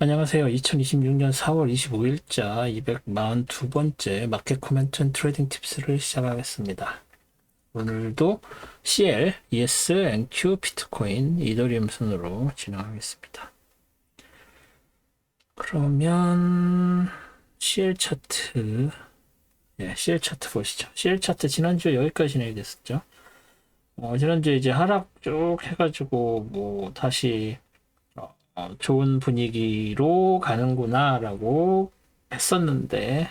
안녕하세요. 2026년 4월 25일자 242번째 마켓 코멘트 트레이딩 팁스를 시작하겠습니다. 오늘도 CL, ES, NQ, 비트코인, 이더리움 순으로 진행하겠습니다. 그러면 CL 차트, CL 차트 보시죠. CL 차트 지난주에 여기까지 진행이 됐었죠. 지난주에 이제 하락 쭉 해가지고 다시 좋은 분위기로 가는구나 라고 했었는데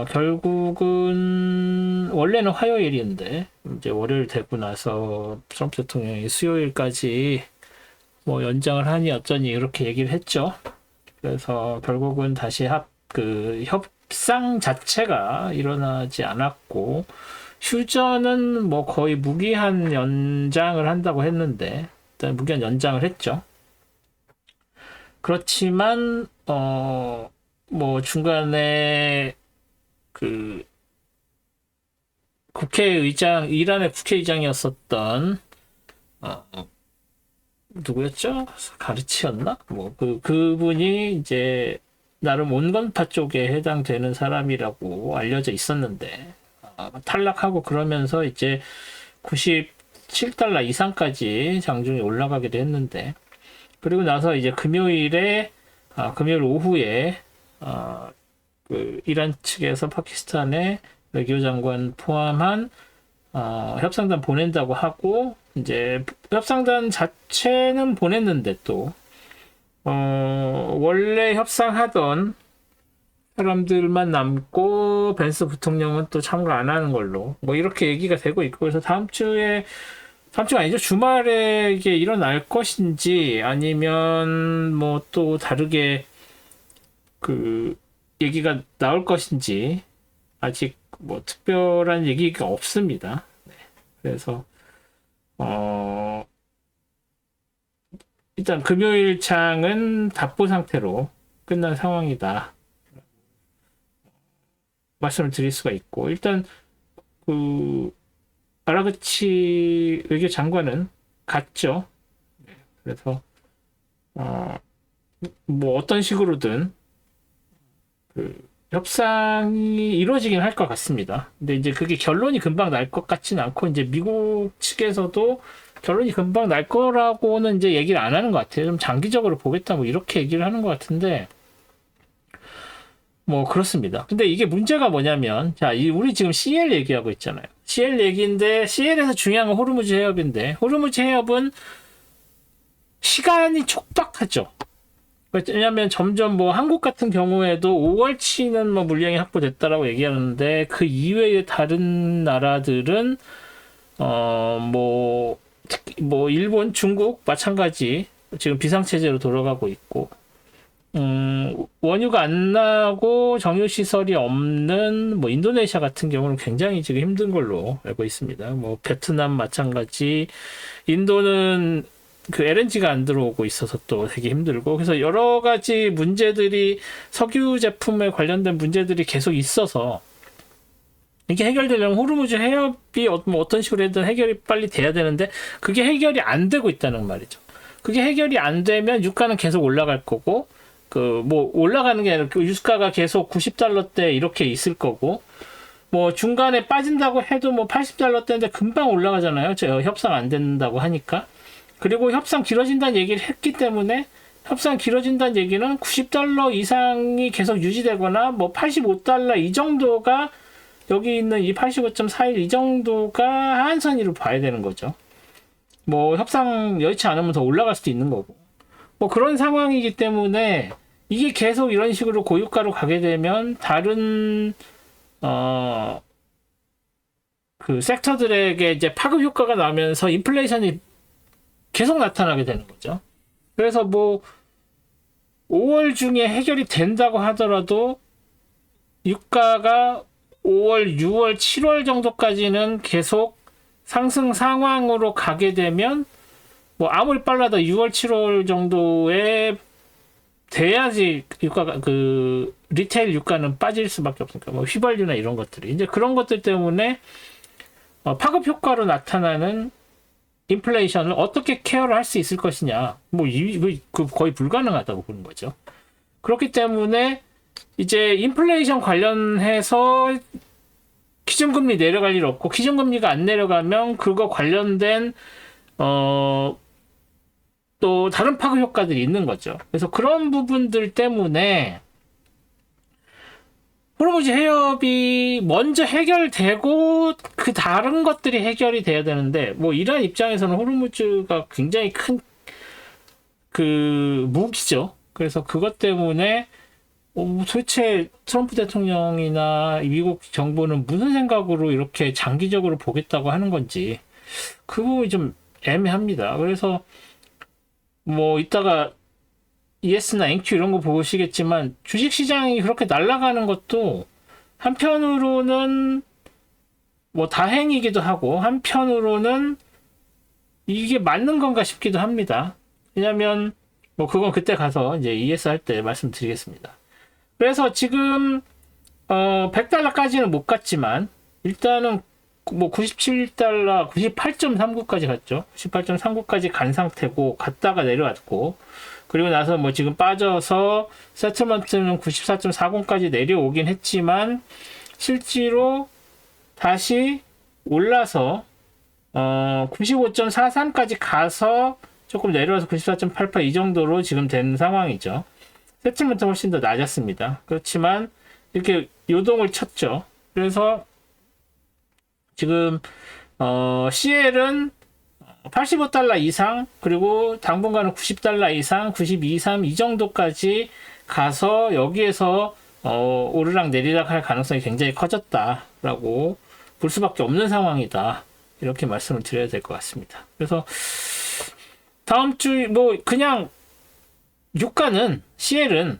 결국은 원래는 화요일인데 이제 월요일 되고 나서 트럼프 대통령이 수요일까지 연장을 하니 어쩌니 이렇게 얘기를 했죠. 그래서 결국은 다시 협상 자체가 일어나지 않았고, 휴전은 거의 무기한 연장을 한다고 했는데 일단 무기한 연장을 했죠. 그렇지만 중간에 국회의장, 이란의 국회의장이었었던 누구였죠? 가르치였나? 그분이 이제 나름 온건파 쪽에 해당되는 사람이라고 알려져 있었는데 탈락하고 그러면서 이제 97달러 이상까지 장중에 올라가기도 했는데, 그리고 나서 이제 금요일 오후에 이란 측에서 파키스탄의 외교장관 포함한 협상단 보낸다고 하고, 이제 협상단 자체는 보냈는데 또 원래 협상하던 사람들만 남고 벤스 부통령은 또 참가 안 하는 걸로 이렇게 얘기가 되고 있고, 그래서 다음 주가 아니죠. 주말에 이게 일어날 것인지 아니면 또 다르게 얘기가 나올 것인지 아직 특별한 얘기가 없습니다. 네. 그래서 일단 금요일 장은 답보 상태로 끝난 상황이다 말씀을 드릴 수가 있고, 일단 아라그치 외교장관은 갔죠. 그래서 어떤 식으로든 협상이 이루어지긴 할 것 같습니다. 근데 이제 그게 결론이 금방 날 것 같지는 않고, 이제 미국 측에서도 결론이 금방 날 거라고는 이제 얘기를 안 하는 것 같아요. 좀 장기적으로 보겠다 이렇게 얘기를 하는 것 같은데, 그렇습니다. 근데 이게 문제가 뭐냐면, 우리 지금 CL 얘기하고 있잖아요. CL 얘기인데, CL에서 중요한 건 호르무즈 해협인데, 호르무즈 해협은 시간이 촉박하죠. 왜냐면 점점 한국 같은 경우에도 5월치는 물량이 확보됐다라고 얘기하는데, 그 이외의 다른 나라들은 일본, 중국 마찬가지 지금 비상체제로 돌아가고 있고, 원유가 안 나고 정유시설이 없는 인도네시아 같은 경우는 굉장히 지금 힘든 걸로 알고 있습니다. 베트남 마찬가지, 인도는 LNG가 안 들어오고 있어서 또 되게 힘들고, 그래서 여러 가지 문제들이, 석유 제품에 관련된 문제들이 계속 있어서 이게 해결되려면 호르무즈 해협이 어떤 식으로든 해결이 빨리 돼야 되는데, 그게 해결이 안 되고 있다는 말이죠. 그게 해결이 안 되면 유가는 계속 올라갈 거고, 올라가는 게 아니라 유가가 계속 90달러대 이렇게 있을 거고, 중간에 빠진다고 해도 80달러대인데 금방 올라가잖아요. 협상 안 된다고 하니까. 그리고 협상 길어진다는 얘기를 했기 때문에, 협상 길어진다는 얘기는 90달러 이상이 계속 유지되거나 85달러 이 정도가, 여기 있는 이 85.41 이 정도가 하한선이로 봐야 되는 거죠. 협상 여의치 않으면 더 올라갈 수도 있는 거고. 그런 상황이기 때문에 이게 계속 이런 식으로 고유가로 가게 되면 다른 섹터들에게 이제 파급 효과가 나면서 인플레이션이 계속 나타나게 되는 거죠. 그래서 5월 중에 해결이 된다고 하더라도 유가가 5월, 6월, 7월 정도까지는 계속 상승 상황으로 가게 되면 아무리 빨라도 6월, 7월 정도에 돼야지 유가가 리테일 유가는 빠질 수밖에 없으니까 휘발유나 이런 것들이 이제 그런 것들 때문에 파급 효과로 나타나는 인플레이션을 어떻게 케어를 할 수 있을 것이냐. 뭐 거의 불가능하다고 보는 거죠. 그렇기 때문에 이제 인플레이션 관련해서 기준금리 내려갈 일 없고 기준금리가 안 내려가면 그거 관련된 또 다른 파급 효과들이 있는 거죠. 그래서 그런 부분들 때문에 호르무즈 해협이 먼저 해결되고 그 다른 것들이 해결이 돼야 되는데 뭐 이란 입장에서는 호르무즈가 굉장히 큰 그 무기죠. 그래서 그것 때문에 도대체 트럼프 대통령이나 미국 정부는 무슨 생각으로 이렇게 장기적으로 보겠다고 하는 건지 그 부분이 좀 애매합니다. 그래서 뭐 이따가 ES나 NQ 이런 거 보시겠지만 주식시장이 그렇게 날아가는 것도 한편으로는 뭐 다행이기도 하고 한편으로는 이게 맞는 건가 싶기도 합니다. 왜냐면 뭐 그건 그때 가서 이제 ES 할 때 말씀드리겠습니다. 그래서 지금 $100까지는 못 갔지만 일단은 뭐 97달러, 98.39까지 갔죠. 98.39까지 간 상태고 갔다가 내려왔고 그리고 나서 뭐 지금 빠져서 세틀먼트는 94.40까지 내려오긴 했지만 실제로 다시 올라서 95.43까지 가서 조금 내려와서 94.88 이 정도로 지금 된 상황이죠. 세틀먼트 훨씬 더 낮았습니다. 그렇지만 이렇게 요동을 쳤죠. 그래서 지금 CL은 85달러 이상 그리고 당분간은 90달러 이상 92.3 이 정도까지 가서 여기에서 오르락 내리락 할 가능성이 굉장히 커졌다라고 볼 수밖에 없는 상황이다. 이렇게 말씀을 드려야 될 것 같습니다. 그래서 다음 주 뭐 그냥 유가는 CL은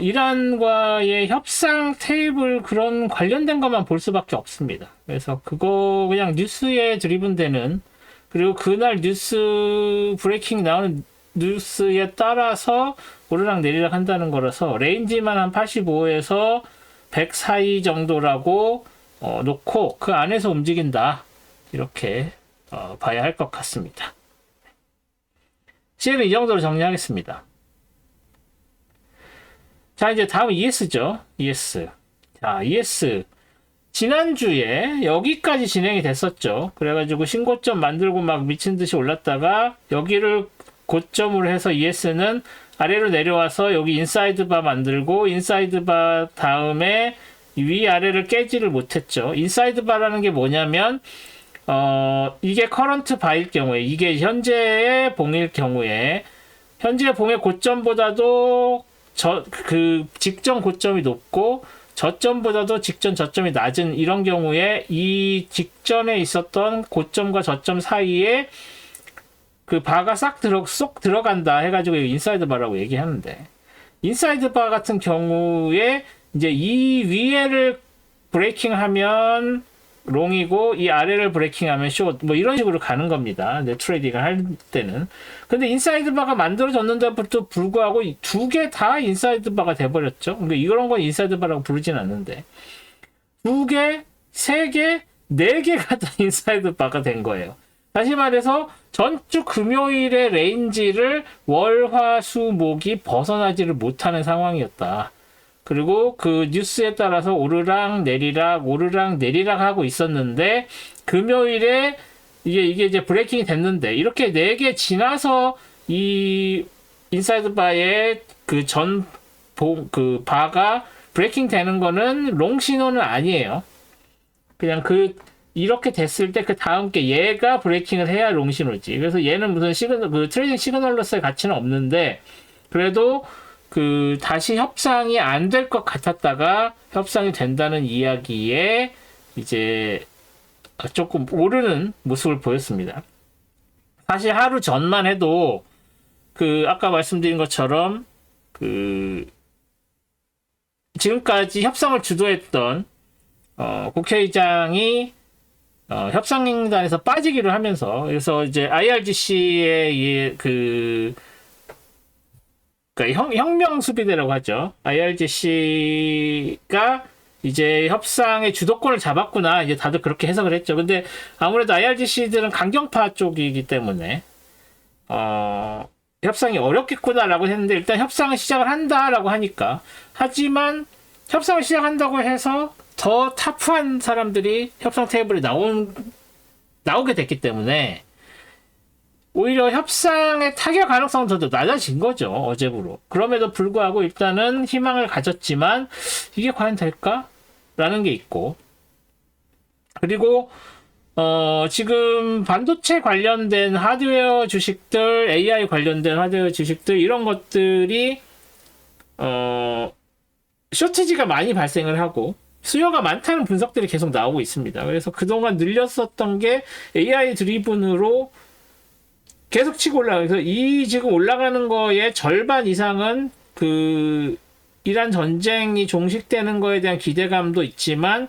이란과의 협상 테이블 그런 관련된 것만 볼 수밖에 없습니다. 그래서 그거 그냥 뉴스에 드리븐되는 그리고 그날 뉴스 브레이킹 나오는 뉴스에 따라서 오르락 내리락 한다는 거라서 레인지만 한 85에서 100 사이 정도라고 놓고 그 안에서 움직인다. 이렇게 봐야 할 것 같습니다. CL은 이 정도로 정리하겠습니다. 자, 이제 다음 ES죠. ES. 자, ES. 지난주에 여기까지 진행이 됐었죠. 그래가지고 신고점 만들고 막 미친 듯이 올랐다가 여기를 고점으로 해서 ES는 아래로 내려와서 여기 인사이드 바 만들고 인사이드 바 다음에 위아래를 깨지를 못했죠. 인사이드 바라는 게 뭐냐면 이게 커런트 바일 경우에 이게 현재의 봉일 경우에 현재 봉의 고점보다도 그 직전 고점이 높고 저점보다도 직전 저점이 낮은 이런 경우에 이 직전에 있었던 고점과 저점 사이에 그 바가 쏙 들어간다 해가지고 인사이드 바라고 얘기하는데 인사이드 바 같은 경우에 이제 이 위에를 브레이킹하면 롱이고 이 아래를 브레이킹하면 숏 뭐 이런 식으로 가는 겁니다. 네, 트레이딩을 할 때는. 근데 인사이드 바가 만들어졌는데도 불구하고 두 개 다 인사이드 바가 돼버렸죠. 그러니까 이런 건 인사이드 바라고 부르진 않는데 두 개, 세 개, 네 개가 다 인사이드 바가 된 거예요. 다시 말해서 전주 금요일의 레인지를 월, 화, 수, 목이 벗어나지를 못하는 상황이었다. 그리고 그 뉴스에 따라서 오르락 내리락 하고 있었는데 금요일에 이게 이제 브레이킹이 됐는데 이렇게 4개 지나서 이 인사이드 바의 그 바가 브레이킹 되는 거는 롱 신호는 아니에요. 그냥 이렇게 됐을 때 그 다음 게 얘가 브레이킹을 해야 롱 신호지. 그래서 얘는 무슨 트레이딩 시그널로서의 가치는 없는데 그래도 다시 협상이 안 될 것 같았다가 협상이 된다는 이야기에 이제 조금 오르는 모습을 보였습니다. 사실 하루 전만 해도 아까 말씀드린 것처럼 지금까지 협상을 주도했던 국회의장이 협상단에서 빠지기를 하면서 그래서 이제 IRGC의 그러니까 혁명 수비대라고 하죠. IRGC가 이제 협상의 주도권을 잡았구나. 이제 다들 그렇게 해석을 했죠. 근데 아무래도 IRGC들은 강경파 쪽이기 때문에 협상이 어렵겠구나라고 했는데 일단 협상을 시작을 한다라고 하니까 하지만 협상을 시작한다고 해서 더 타프한 사람들이 협상 테이블에 나오게 됐기 때문에 오히려 협상의 타결 가능성은 더 낮아진 거죠. 어제부로. 그럼에도 불구하고 일단은 희망을 가졌지만 이게 과연 될까? 라는 게 있고 그리고 지금 반도체 관련된 하드웨어 주식들, AI 관련된 하드웨어 주식들 이런 것들이 쇼티지가 많이 발생을 하고 수요가 많다는 분석들이 계속 나오고 있습니다. 그래서 그동안 늘렸었던 게 AI 드리븐으로 계속 치고 올라가서 이 지금 올라가는 거의 절반 이상은 그 이란 전쟁이 종식되는 거에 대한 기대감도 있지만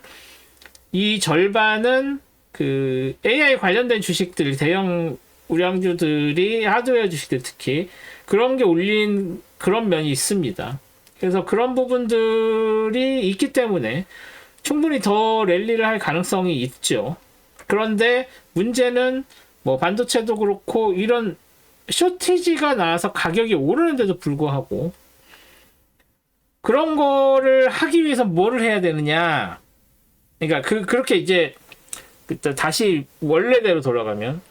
이 절반은 그 AI 관련된 주식들, 대형 우량주들이 하드웨어 주식들 특히 그런 게 올린 그런 면이 있습니다. 그래서 그런 부분들이 있기 때문에 충분히 더 랠리를 할 가능성이 있죠. 그런데 문제는 뭐 반도체도 그렇고 이런 쇼티지가 나와서 가격이 오르는데도 불구하고 그런 거를 하기 위해서 뭐를 해야 되느냐. 그러니까 그렇게 이제 다시 원래대로 돌아가면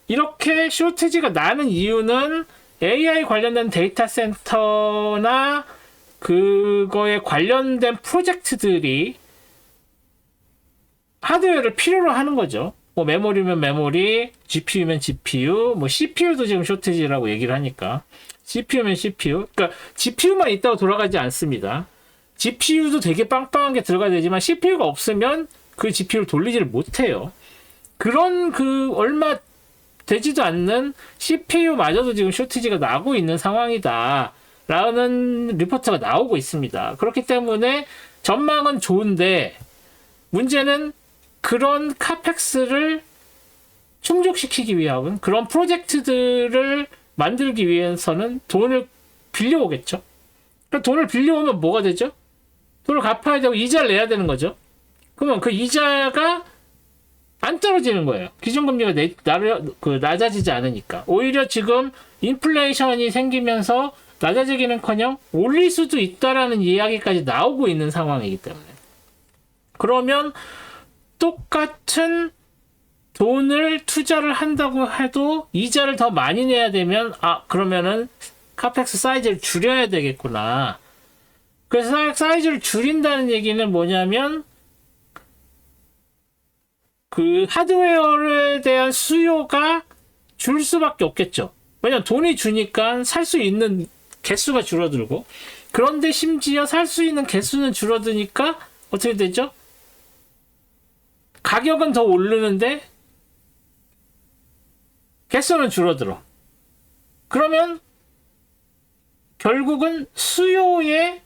이렇게 쇼티지가 나는 이유는 AI 관련된 데이터 센터나 그거에 관련된 프로젝트들이 하드웨어를 필요로 하는 거죠. 뭐 메모리면 메모리, GPU면 GPU, 뭐 CPU도 지금 쇼티지라고 얘기를 하니까 CPU면 CPU. 그러니까 GPU만 있다고 돌아가지 않습니다. GPU도 되게 빵빵한 게 들어가야 되지만 CPU가 없으면 그 GPU를 돌리지를 못해요. 그런 그 얼마 되지도 않는 CPU마저도 지금 쇼티지가 나고 있는 상황이다. 라는 리포트가 나오고 있습니다. 그렇기 때문에 전망은 좋은데 문제는 그런 카펙스를 충족시키기 위함은 그런 프로젝트들을 만들기 위해서는 돈을 빌려오겠죠. 그러니까 돈을 빌려오면 뭐가 되죠? 돈을 갚아야 되고 이자를 내야 되는 거죠. 그러면 그 이자가 안 떨어지는 거예요. 기준금리가 낮아지지 않으니까. 오히려 지금 인플레이션이 생기면서 낮아지기는커녕 올릴 수도 있다라는 이야기까지 나오고 있는 상황이기 때문에 그러면 똑같은 돈을 투자를 한다고 해도 이자를 더 많이 내야 되면 그러면은 카펙스 사이즈를 줄여야 되겠구나. 그래서 사이즈를 줄인다는 얘기는 뭐냐면 그 하드웨어에 대한 수요가 줄 수밖에 없겠죠. 왜냐면 돈이 주니까 살 수 있는 개수가 줄어들고 그런데 심지어 살 수 있는 개수는 줄어드니까 어떻게 되죠? 가격은 더 오르는데 개수는 줄어들어. 그러면 결국은 수요의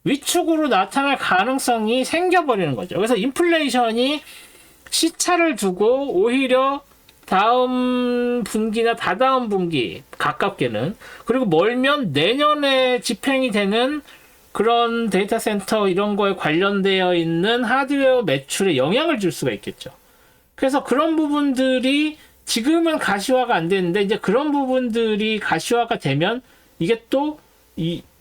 위축으로 나타날 가능성이 생겨버리는 거죠. 그래서 인플레이션이 시차를 두고 오히려 다음 분기나 다다음 분기 가깝게는 그리고 멀면 내년에 집행이 되는 그런 데이터 센터 이런 거에 관련되어 있는 하드웨어 매출에 영향을 줄 수가 있겠죠. 그래서 그런 부분들이 지금은 가시화가 안 되는데 이제 그런 부분들이 가시화가 되면 이게 또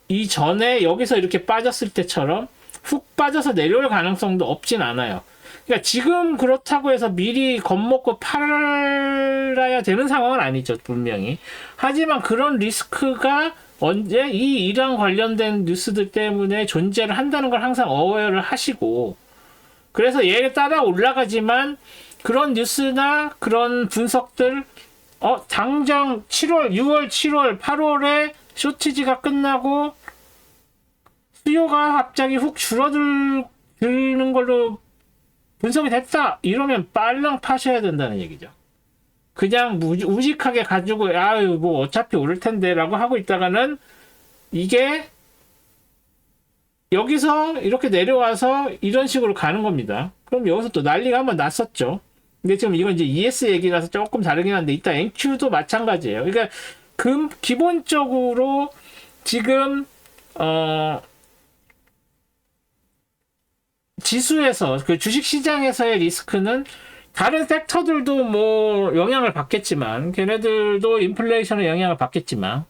이 전에 여기서 이렇게 빠졌을 때처럼 훅 빠져서 내려올 가능성도 없진 않아요. 그러니까 지금 그렇다고 해서 미리 겁먹고 팔아야 되는 상황은 아니죠, 분명히. 하지만 그런 리스크가 언제 이 이랑 관련된 뉴스들 때문에 존재를 한다는 걸 항상 어웨어를 하시고 그래서 얘에 따라 올라가지만 그런 뉴스나 그런 분석들 당장 7월, 6월, 7월, 8월에 쇼티지가 끝나고 수요가 갑자기 훅 줄어드는 걸로 분석이 됐다 이러면 빨랑 파셔야 된다는 얘기죠. 그냥 우직하게 가지고 뭐 어차피 오를 텐데 라고 하고 있다가는 이게 여기서 이렇게 내려와서 이런 식으로 가는 겁니다. 그럼 여기서 또 난리가 한번 났었죠. 근데 지금 이건 이제 ES 얘기라서 조금 다르긴 한데 이따 NQ도 마찬가지예요. 그러니까 기본적으로 지금 지수에서 그 주식 시장에서의 리스크는 다른 섹터들도 뭐 영향을 받겠지만 걔네들도 인플레이션의 영향을 받겠지만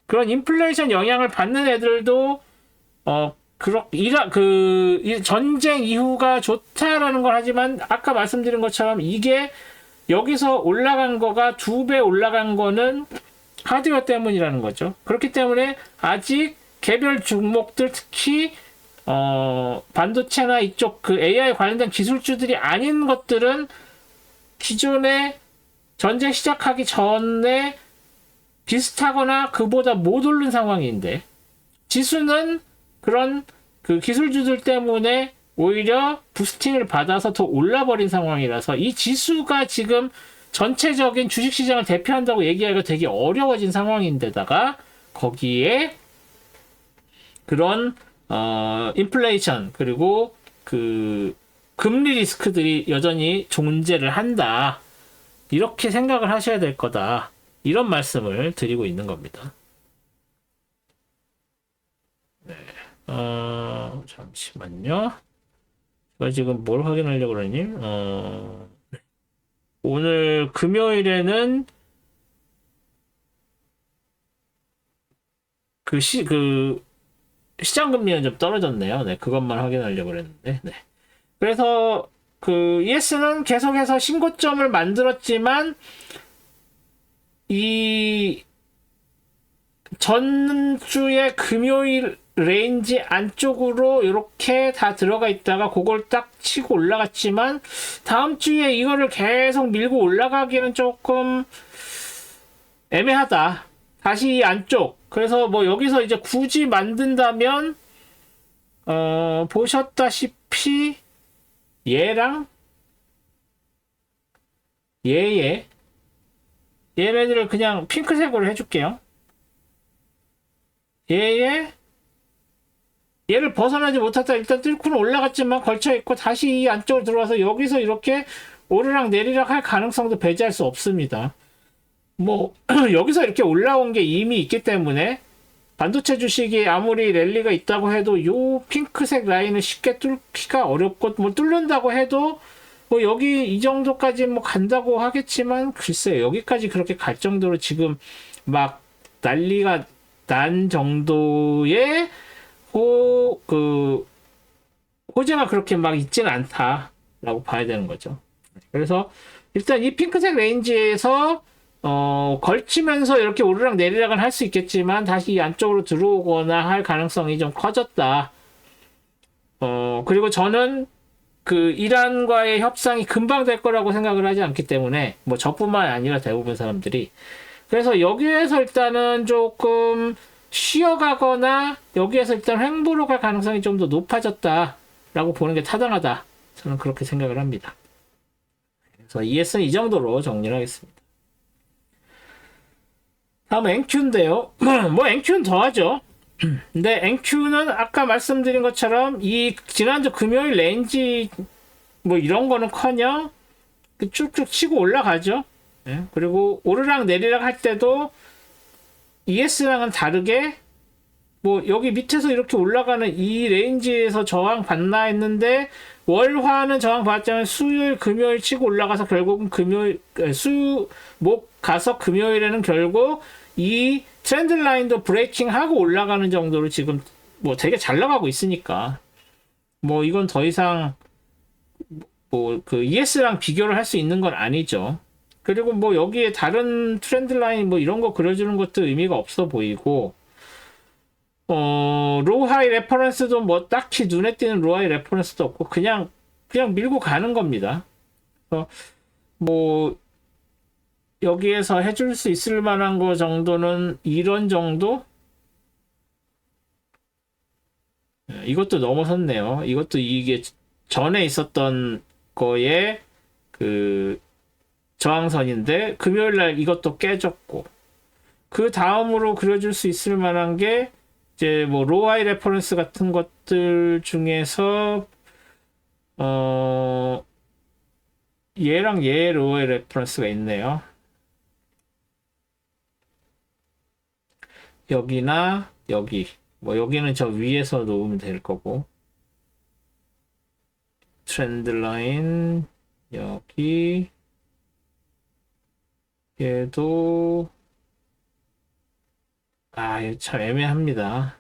그런 인플레이션 영향을 받는 애들도 이 전쟁 이후가 좋다라는 걸 하지만 아까 말씀드린 것처럼 이게 여기서 올라간 거가 2배 올라간 거는 하드웨어 때문이라는 거죠. 그렇기 때문에 아직 개별 종목들 특히 반도체나 이쪽 그 AI 관련된 기술주들이 아닌 것들은 기존에 전쟁 시작하기 전에 비슷하거나 그보다 못 오른 상황인데 지수는 그런 그 기술주들 때문에 오히려 부스팅을 받아서 더 올라버린 상황이라서 이 지수가 지금 전체적인 주식시장을 대표한다고 얘기하기가 되게 어려워진 상황인데다가 거기에 그런 인플레이션 그리고 그 금리 리스크들이 여전히 존재를 한다. 이렇게 생각을 하셔야 될 거다. 이런 말씀을 드리고 있는 겁니다. 네. 잠시만요. 제가 지금 뭘 확인하려고 그러니? 오늘 금요일에는 그 시장 금리는 좀 떨어졌네요. 네, 그것만 확인하려고 그랬는데. 네. 그래서 그 ES는 계속해서 신고점을 만들었지만 이 전주의 금요일 레인지 안쪽으로 이렇게 다 들어가 있다가 그걸 딱 치고 올라갔지만 다음 주에 이거를 계속 밀고 올라가기는 조금 애매하다. 다시 이 안쪽. 그래서 뭐 여기서 이제 굳이 만든다면 보셨다시피 얘랑 얘네들을 그냥 핑크색으로 해줄게요. 얘를 벗어나지 못하다 일단 뚫고는 올라갔지만 걸쳐있고 다시 이 안쪽으로 들어와서 여기서 이렇게 오르락 내리락 할 가능성도 배제할 수 없습니다. 뭐 여기서 이렇게 올라온 게 이미 있기 때문에 반도체 주식이 아무리 랠리가 있다고 해도 요 핑크색 라인을 쉽게 뚫기가 어렵고 뭐 뚫는다고 해도 뭐 여기 이 정도까지 뭐 간다고 하겠지만 글쎄 여기까지 그렇게 갈 정도로 지금 막 난리가 난 정도의 호재가 그렇게 막 있지는 않다라고 봐야 되는 거죠. 그래서 일단 이 핑크색 레인지에서 걸치면서 이렇게 오르락 내리락은 할 수 있겠지만 다시 이 안쪽으로 들어오거나 할 가능성이 좀 커졌다. 그리고 저는 그 이란과의 협상이 금방 될 거라고 생각을 하지 않기 때문에 뭐 저뿐만 아니라 대부분 사람들이 그래서 여기에서 일단은 조금 쉬어가거나 여기에서 일단 횡보로 갈 가능성이 좀 더 높아졌다라고 보는 게 타당하다. 저는 그렇게 생각을 합니다. 그래서 ES는 이 정도로 정리를 하겠습니다. 다음 NQ인데요. 뭐 NQ는 더하죠. 근데 NQ는 아까 말씀드린 것처럼 이 지난주 금요일 레인지 뭐 이런 거는커녕 쭉쭉 치고 올라가죠. 네? 그리고 오르락 내리락 할 때도 ES랑은 다르게 뭐 여기 밑에서 이렇게 올라가는 이 레인지에서 저항 받나 했는데 월화는 저항 받았지만 수요일 금요일 치고 올라가서 결국은 수목 가서 금요일에는 결국 이 트렌드 라인도 브레이킹 하고 올라가는 정도로 지금 뭐 되게 잘 나가고 있으니까 뭐 이건 더 이상 뭐 그 ES랑 비교를 할 수 있는 건 아니죠. 그리고 뭐 여기에 다른 트렌드 라인 뭐 이런 거 그려주는 것도 의미가 없어 보이고 로하이 레퍼런스도 뭐 딱히 눈에 띄는 로하이 레퍼런스도 없고 그냥 밀고 가는 겁니다. 그래서 뭐 여기에서 해줄 수 있을 만한 거 정도는 이런 정도? 이것도 넘어섰네요. 이것도 이게 전에 있었던 거에 그 저항선인데 금요일날 이것도 깨졌고 그 다음으로 그려줄 수 있을 만한 게 이제 뭐 로하이 레퍼런스 같은 것들 중에서 얘랑 얘의 로하이 레퍼런스가 있네요. 여기나 여기 뭐 여기는 저 위에서 놓으면 될 거고 트렌드 라인 여기 얘도 이거 참 애매합니다.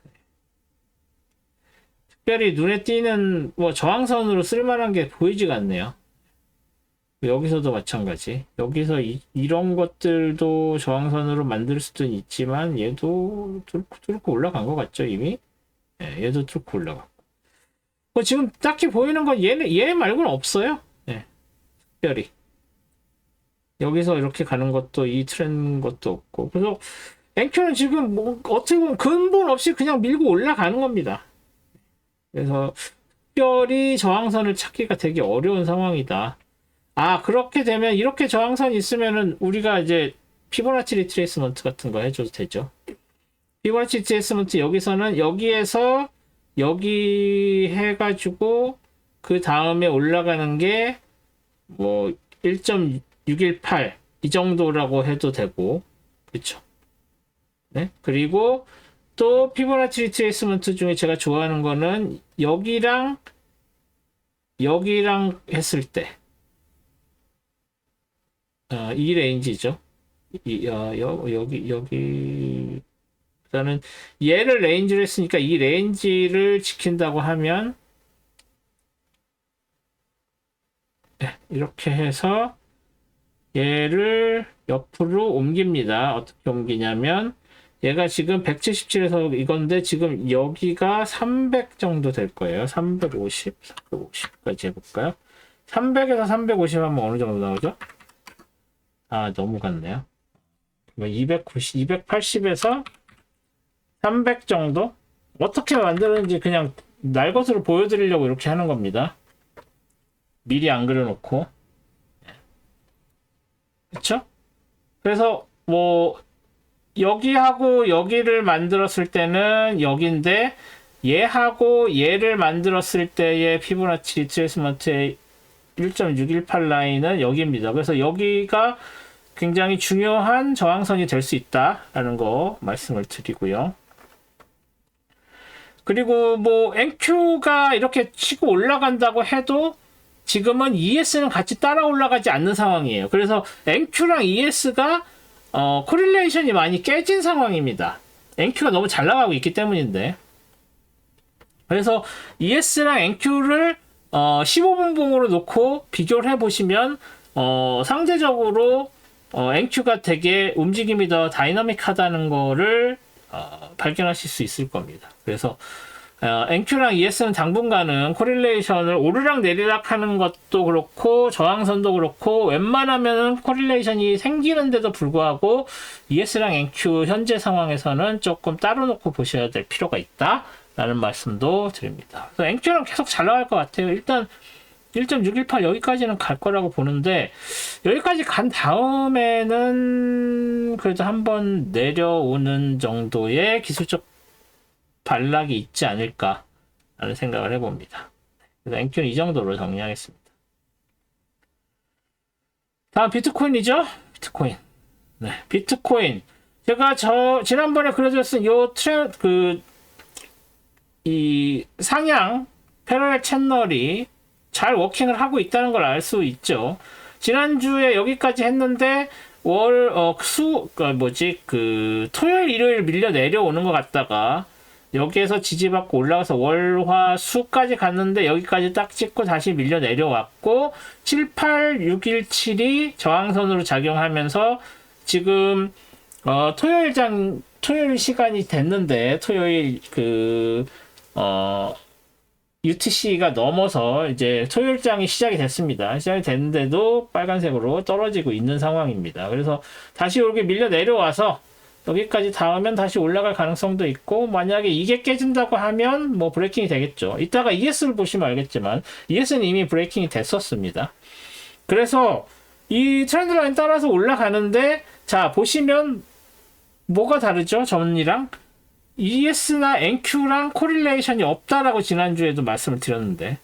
특별히 눈에 띄는 뭐 저항선으로 쓸만한 게 보이지가 않네요. 여기서도 마찬가지. 여기서 이런 것들도 저항선으로 만들 수도 있지만 얘도 뚫고 올라간 것 같죠 이미? 네, 얘도 뚫고 올라갔고. 지금 딱히 보이는 건 얘 말고는 없어요. 네, 특별히. 여기서 이렇게 가는 것도 이 트렌드 것도 없고. 그래서 앵큐는 지금 뭐 어떻게 보면 근본 없이 그냥 밀고 올라가는 겁니다. 그래서 특별히 저항선을 찾기가 되게 어려운 상황이다. 그렇게 되면 이렇게 저항선이 있으면은 우리가 이제 피보나치 리트레이스먼트 같은 거 해줘도 되죠. 피보나치 리트레이스먼트 여기서는 여기에서 여기 해가지고 그 다음에 올라가는 게 뭐 1.618 이 정도라고 해도 되고, 그렇죠? 네. 그리고 또 피보나치 리트레이스먼트 중에 제가 좋아하는 거는 여기랑 했을 때 이 레인지죠. 여기 일단은 얘를 레인지를 했으니까 이 레인지를 지킨다고 하면 이렇게 해서 얘를 옆으로 옮깁니다. 어떻게 옮기냐면 얘가 지금 177에서 이건데 지금 여기가 300 정도 될 거예요. 350까지 해볼까요? 300에서 350 하면 어느 정도 나오죠? 너무 같네요. 290, 280에서 300 정도? 어떻게 만드는지 그냥 날 것으로 보여드리려고 이렇게 하는 겁니다. 미리 안 그려놓고. 그쵸? 그래서 뭐 여기하고 여기를 만들었을 때는 여기인데 얘하고 얘를 만들었을 때의 피보나치 리트레이스먼트의 1.618 라인은 여기입니다. 그래서 여기가 굉장히 중요한 저항선이 될 수 있다라는 거 말씀을 드리고요. 그리고 뭐 NQ가 이렇게 치고 올라간다고 해도 지금은 ES는 같이 따라 올라가지 않는 상황이에요. 그래서 NQ랑 ES가 코릴레이션이 많이 깨진 상황입니다. NQ가 너무 잘 나가고 있기 때문인데. 그래서 ES랑 NQ를 15분봉으로 놓고 비교를 해보시면 상대적으로 NQ가 되게 움직임이 더 다이나믹하다는 거를 발견하실 수 있을 겁니다. 그래서 NQ랑 ES는 당분간은 코릴레이션을 오르락 내리락 하는 것도 그렇고 저항선도 그렇고 웬만하면 코릴레이션이 생기는데도 불구하고 ES랑 NQ 현재 상황에서는 조금 따로 놓고 보셔야 될 필요가 있다 라는 말씀도 드립니다. 그래서 NQ는 계속 잘 나갈 것 같아요. 일단 1.618 여기까지는 갈 거라고 보는데 여기까지 간 다음에는 그래도 한번 내려오는 정도의 기술적 반락이 있지 않을까 라는 생각을 해봅니다. 그래서 NQ는 이 정도로 정리하겠습니다. 다음 비트코인이죠. 비트코인. 네, 비트코인. 제가 지난번에 그려줬던 이 상향 패러렐 채널이 잘 워킹을 하고 있다는 걸 알 수 있죠. 지난주에 여기까지 했는데 토요일 일요일 밀려 내려오는 것 같다가 여기에서 지지받고 올라가서 월화 수까지 갔는데 여기까지 딱 찍고 다시 밀려 내려왔고 78617이 저항선으로 작용하면서 지금 토요일 시간이 됐는데 토요일 UTC가 넘어서 이제 토요일장이 시작이 됐습니다. 시작이 됐는데도 빨간색으로 떨어지고 있는 상황입니다. 그래서 다시 이렇게 밀려 내려와서 여기까지 닿으면 다시 올라갈 가능성도 있고 만약에 이게 깨진다고 하면 뭐 브레이킹이 되겠죠. 이따가 ES를 보시면 알겠지만 ES는 이미 브레이킹이 됐었습니다. 그래서 이 트렌드 라인 따라서 올라가는데 자 보시면 뭐가 다르죠? 전이랑 ES나 NQ랑 코릴레이션이 없다라고 지난주에도 말씀을 드렸는데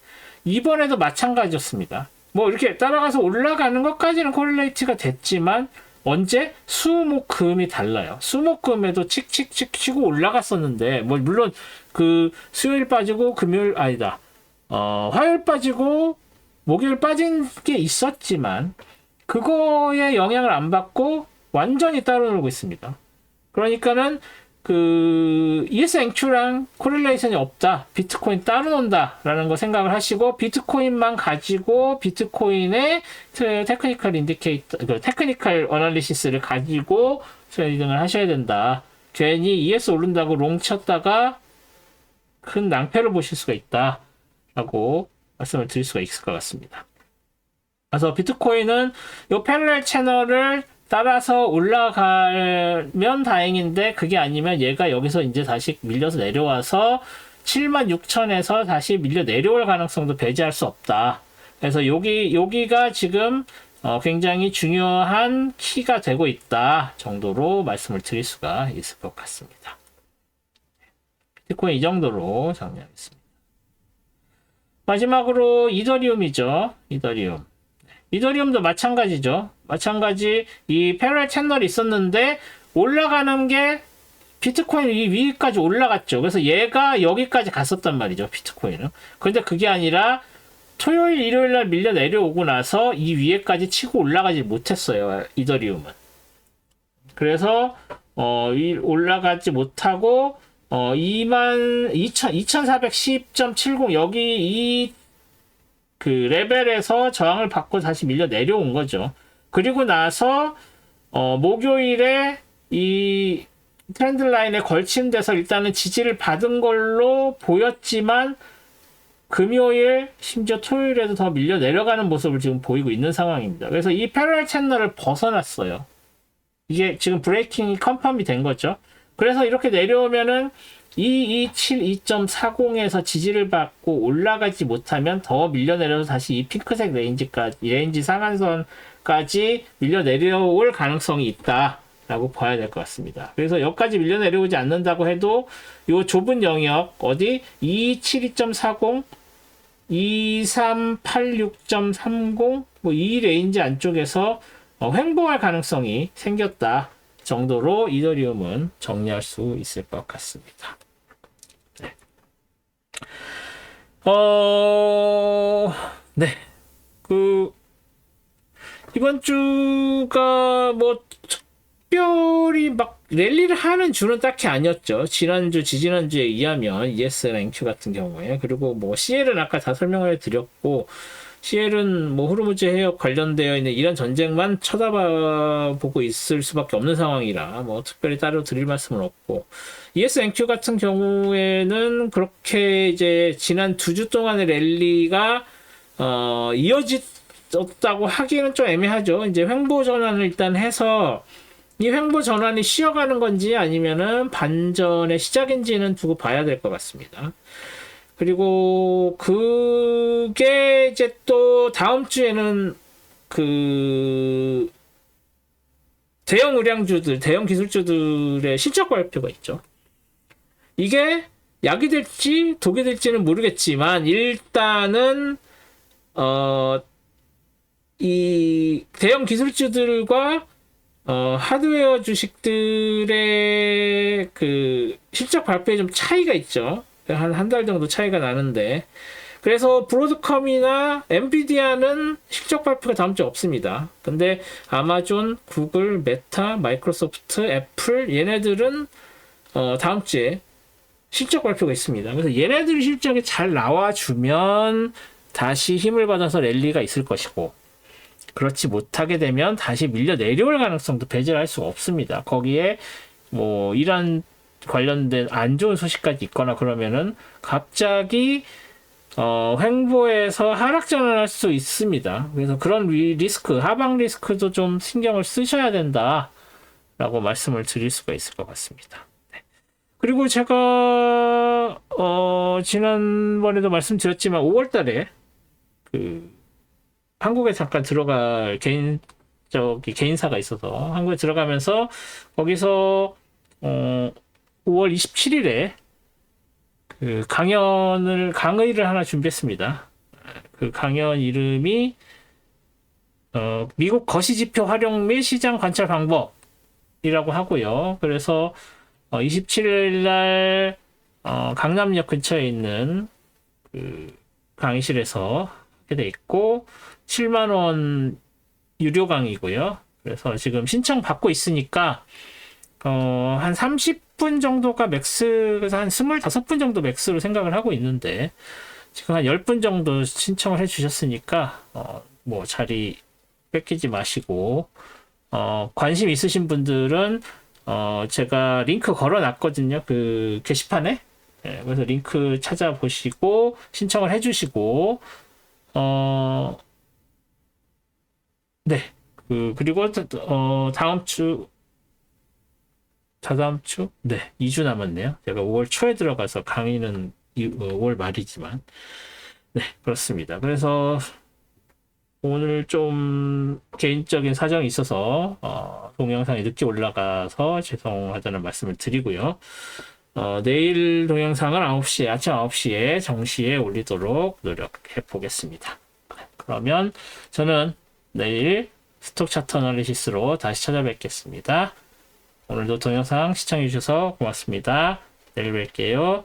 이번에도 마찬가지였습니다. 뭐 이렇게 따라가서 올라가는 것까지는 코릴레이트가 됐지만 언제? 수목금이 달라요. 수목금에도 칙칙칙 치고 올라갔었는데 뭐 물론 그 수요일 빠지고 금요일 아니다. 화요일 빠지고 목요일 빠진 게 있었지만 그거에 영향을 안 받고 완전히 따로 놀고 있습니다. 그러니까는 그 ESNQ랑 코릴레이션이 없다. 비트코인 따로 논다라는 거 생각을 하시고 비트코인만 가지고 비트코인의 테크니컬 인디케이터, 테크니컬 어널리시스를 가지고 트레이딩을 하셔야 된다. 괜히 ES 오른다고 롱 쳤다가 큰 낭패를 보실 수가 있다라고 말씀을 드릴 수가 있을 것 같습니다. 그래서 비트코인은 이 패러렐 채널을 따라서 올라가면 다행인데 그게 아니면 얘가 여기서 이제 다시 밀려서 내려와서 76,000에서 다시 밀려 내려올 가능성도 배제할 수 없다. 그래서 여기가 지금 굉장히 중요한 키가 되고 있다 정도로 말씀을 드릴 수가 있을 것 같습니다. 비트코인 이 정도로 정리하겠습니다. 마지막으로 이더리움이죠. 이더리움도 마찬가지죠. 마찬가지 이 패러렐 채널이 있었는데 올라가는 게 비트코인 위까지 올라갔죠. 그래서 얘가 여기까지 갔었단 말이죠. 비트코인은. 그런데 그게 아니라 토요일, 일요일 날 밀려 내려오고 나서 이 위에까지 치고 올라가지 못했어요. 이더리움은. 그래서 올라가지 못하고 2410.70 여기 이 그 레벨에서 저항을 받고 다시 밀려 내려온 거죠. 그리고 나서 목요일에 이 트렌드 라인에 걸친 데서 일단은 지지를 받은 걸로 보였지만 금요일 심지어 토요일에도 더 밀려 내려가는 모습을 지금 보이고 있는 상황입니다. 그래서 이 패러렐 채널을 벗어났어요. 이게 지금 브레이킹이 컨펌이 된 거죠. 그래서 이렇게 내려오면은 2272.40에서 지지를 받고 올라가지 못하면 더 밀려 내려서 다시 이 핑크색 레인지 상한선까지 밀려 내려올 가능성이 있다라고 봐야 될 것 같습니다. 그래서 여기까지 밀려 내려오지 않는다고 해도 이 좁은 영역 어디 272.40 2386.30 뭐 이 레인지 안쪽에서 횡보할 가능성이 생겼다 정도로 이더리움은 정리할 수 있을 것 같습니다. 네. 네. 이번 주가 뭐 특별히 막 랠리를 하는 주는 딱히 아니었죠. 지난주, 지지난주에 의하면 ESNQ 같은 경우에. 그리고 뭐 CL은 아까 다 설명을 드렸고, CL은 뭐 호르무즈 해역 관련되어 있는 이란 전쟁만 쳐다보고 있을 수밖에 없는 상황이라 뭐 특별히 따로 드릴 말씀은 없고, ESNQ 같은 경우에는 그렇게 지난 2주 동안의 랠리가 이어졌다고 하기는 좀 애매하죠. 이제 횡보 전환을 일단 해서 이 횡보 전환이 쉬어가는 건지 아니면은 반전의 시작인지는 두고 봐야 될 것 같습니다. 그리고 그게 이제 또 다음 주에는 대형 의량주들, 대형 기술주들의 실적 발표가 있죠. 이게 약이 될지 독이 될지는 모르겠지만 일단은 이 대형 기술주들과 하드웨어 주식들의 실적 발표에 좀 차이가 있죠. 한 달 정도 차이가 나는데. 그래서 브로드컴이나 엔비디아는 실적 발표가 다음 주에 없습니다. 근데 아마존, 구글, 메타, 마이크로소프트, 애플 얘네들은 다음 주에 실적 발표가 있습니다. 그래서 얘네들이 실적이 잘 나와주면 다시 힘을 받아서 랠리가 있을 것이고, 그렇지 못하게 되면 다시 밀려 내려올 가능성도 배제할 수가 없습니다. 거기에 뭐 이란 관련된 안 좋은 소식까지 있거나 그러면은 갑자기 횡보해서 하락 전환할 수 있습니다. 그래서 그런 리스크, 하방 리스크도 좀 신경을 쓰셔야 된다라고 말씀을 드릴 수가 있을 것 같습니다. 네. 그리고 제가 지난번에도 말씀드렸지만 5월달에 한국에 잠깐 들어갈 개인사가 있어서 한국에 들어가면서 거기서 5월 27일에 강의를 하나 준비했습니다. 그 강연 이름이 미국 거시지표 활용 및 시장 관찰 방법이라고 하고요. 그래서 27일 날 강남역 근처에 있는 강의실에서 이렇게 돼 있고 7만 원 유료 강의고요. 그래서 지금 신청 받고 있으니까 한 30분 정도가 맥스, 그래서 한 25분 정도 맥스로 생각을 하고 있는데 지금 한 10분 정도 신청을 해 주셨으니까 뭐 자리 뺏기지 마시고 관심 있으신 분들은 제가 링크 걸어 놨거든요. 그 게시판에. 네, 그래서 링크 찾아보시고 신청을 해 주시고 네. 그리고 다음 주 다다음 주? 네, 2주 남았네요. 제가 5월 초에 들어가서 강의는 5월 말이지만. 네, 그렇습니다. 그래서 오늘 좀 개인적인 사정이 있어서 동영상이 늦게 올라가서 죄송하다는 말씀을 드리고요. 내일 동영상은 아침 9시에 정시에 올리도록 노력해 보겠습니다. 그러면 저는 내일 스톡 차트 어널리시스로 다시 찾아뵙겠습니다. 오늘도 동영상 시청해 주셔서 고맙습니다. 내일 뵐게요.